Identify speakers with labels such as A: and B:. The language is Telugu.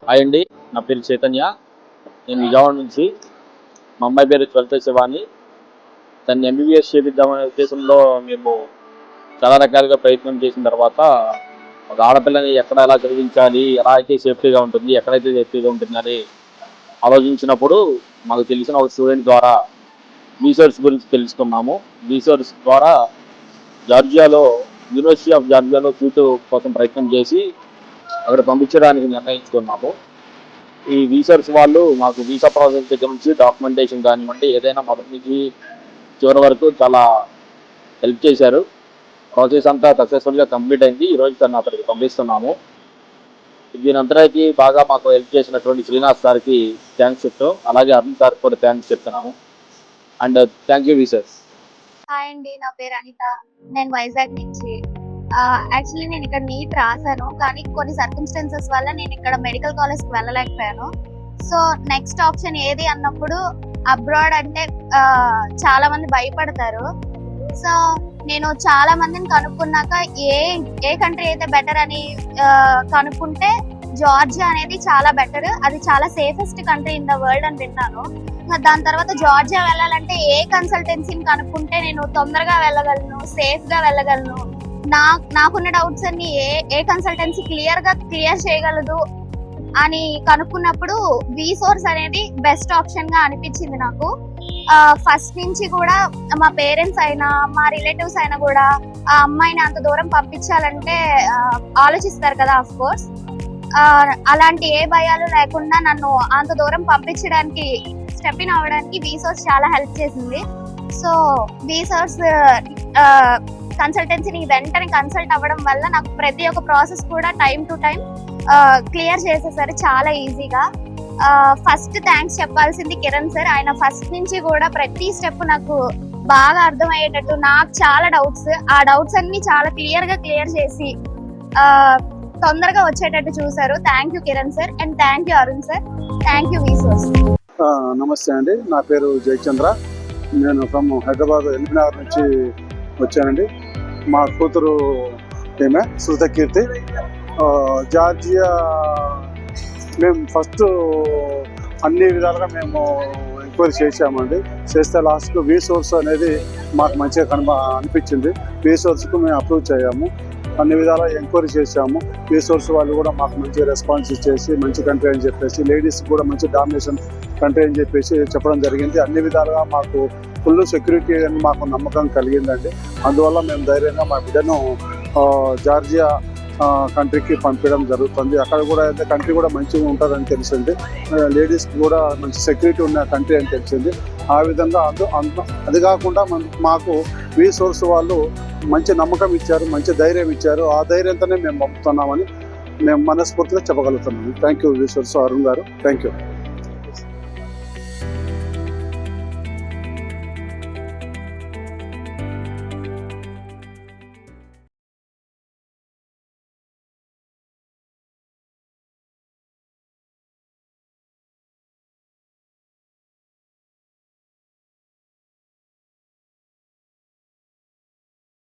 A: హాయ్ అండి, నా పేరు చైతన్య. నేను విజయవాడ నుంచి. మా అమ్మాయి పేరు జ్వలిత శివాని. తను ఎంబీబీఎస్ చేపిద్దామనే ఉద్దేశంలో మేము చాలా రకాలుగా ప్రయత్నం చేసిన తర్వాత ఒక ఆడపిల్లని ఎక్కడ ఎలా చదివించాలి, ఎలా అయితే సేఫ్టీగా ఉంటుంది, ఎక్కడైతే సేఫ్టీగా ఉంటుందని ఆలోచించినప్పుడు మాకు తెలిసిన ఒక స్టూడెంట్ ద్వారా రీసెర్చ్ గురించి తెలుసుకున్నాము. రీసెర్చ్ ద్వారా జార్జియాలో యూనివర్సిటీ ఆఫ్ జార్జియాలో సీటు కోసం ప్రయత్నం చేసి అక్కడ పంపించడానికి నిర్ణయించుకున్నాము. ఈ రీసెర్చ్ వాళ్ళు మాకు వీసా ప్రాసెస్ దగ్గర నుంచి డాక్యుమెంటేషన్ కానివ్వండి, ఏదైనా మొదటి నుంచి చివరి వరకు చాలా హెల్ప్ చేశారు. ప్రాసెస్ అంతా సక్సెస్ఫుల్గా కంప్లీట్ అయింది. ఈరోజు తను అక్కడికి పంపిస్తున్నాము. దీనంతరాకి బాగా మాకు హెల్ప్ చేసినటువంటి శ్రీనాథ్ సార్కి థ్యాంక్స్ చెప్తాం. అలాగే అరుణ్ సార్ కూడా థ్యాంక్స్ చెప్తున్నాము. And thank you research.
B: Hi అండి, నా పేరు అనిత. నేను వైజాగ్ నుంచి. యాక్చువల్లీ నేను ఇక్కడ నీట్ రాశాను, కానీ కొన్ని సర్కమ్స్టెన్సెస్ వల్ల నేను ఇక్కడ మెడికల్ కాలేజ్కి వెళ్ళలేకపోయాను. సో నెక్స్ట్ ఆప్షన్ ఏది అన్నప్పుడు అబ్రాడ్ అంటే చాలా మంది భయపడతారు. సో నేను చాలా మందిని కనుక్కున్నాక ఏ కంట్రీ అయితే బెటర్ అని కనుక్కుంటే జార్జియా అనేది చాలా బెటర్, అది చాలా safest country in the world అని విన్నాను. దాని తర్వాత జార్జియా వెళ్ళాలంటే ఏ కన్సల్టెన్సీని కనుక్కుంటే నేను తొందరగా వెళ్ళగలను, సేఫ్ గా వెళ్ళగలను, నాకున్న డౌట్స్ అన్ని ఏ కన్సల్టెన్సీ క్లియర్ చేయగలదు అని కనుక్కున్నప్పుడు వీసోర్స్ అనేది బెస్ట్ ఆప్షన్ గా అనిపించింది నాకు. ఫస్ట్ నుంచి కూడా మా పేరెంట్స్ అయినా మా రిలేటివ్స్ అయినా కూడా ఆ అమ్మాయిని అంత దూరం పంపించాలంటే ఆలోచిస్తారు కదా, ఆఫ్ కోర్స్. అలాంటి ఏ భయాలు లేకుండా నన్ను అంత దూరం పంపించడానికి స్టెప్ ఇన్ అవ్వడానికి వీసోర్స్ చాలా హెల్ప్ చేసింది. సో వీసోర్స్ కన్సల్టెన్సీని వెంటనే కన్సల్ట్ అవ్వడం వల్ల నాకు ప్రతి ఒక్క ప్రాసెస్ కూడా టైం టు టైం క్లియర్ చేసేసారు చాలా ఈజీగా. ఫస్ట్ థ్యాంక్స్ చెప్పాల్సింది కిరణ్ సార్. ఆయన ఫస్ట్ నుంచి కూడా ప్రతి స్టెప్ నాకు బాగా అర్థమయ్యేటట్టు, నాకు చాలా డౌట్స్, ఆ డౌట్స్ అన్ని చాలా క్లియర్ చేసి తొందరగా వచ్చేటట్టు చూసారు. Thank you Kiran sir and thank you Arun sir. Thank you వీసోర్స్.
C: నమస్తే అండి, నా పేరు జయచంద్ర. నేను ఫ్రమ్ హైదరాబాద్ ఎల్బీనగర్ నుంచి వచ్చానండి. మా కూతురు ఏమే శృతకీర్తి. జార్జియా మేము ఫస్ట్ అన్ని విధాలుగా మేము ఎంక్వైరీ చేసామండి. చేస్తే లాస్ట్కు వీసోర్స్ అనేది మాకు మంచిగా అనిపించింది. వీసోర్స్కు మేము అప్రూవ్ చేయాము. అన్ని విధాలా ఎంక్వైరీ చేసాము. వీసోర్స్ వాళ్ళు కూడా మాకు మంచి రెస్పాన్స్ ఇచ్చేసి మంచి కంట్రీ అని చెప్పేసి, లేడీస్ కూడా మంచి డామినేషన్ కంట్రీ అని చెప్పేసి చెప్పడం జరిగింది. అన్ని విధాలుగా మాకు ఫుల్ సెక్యూరిటీ అని మాకు నమ్మకం కలిగిందండి. అందువల్ల మేము ధైర్యంగా మా బిడ్డను జార్జియా కంట్రీకి పంపించడం జరుగుతుంది. అక్కడ కూడా అయితే కంట్రీ కూడా మంచిగా ఉంటుందని తెలిసింది. లేడీస్కి కూడా మంచి సెక్యూరిటీ ఉన్న కంట్రీ అని తెలిసింది. ఆ విధంగా అది కాకుండా మాకు వీసోర్స్ వాళ్ళు మంచి నమ్మకం ఇచ్చారు, మంచి ధైర్యం ఇచ్చారు. ఆ ధైర్యంతోనే మేము పంపుతున్నామని మేము మనస్ఫూర్తిగా చెప్పగలుగుతున్నాము. థ్యాంక్ యూ వీసోర్స్ అరుణ్ గారు. Thank you.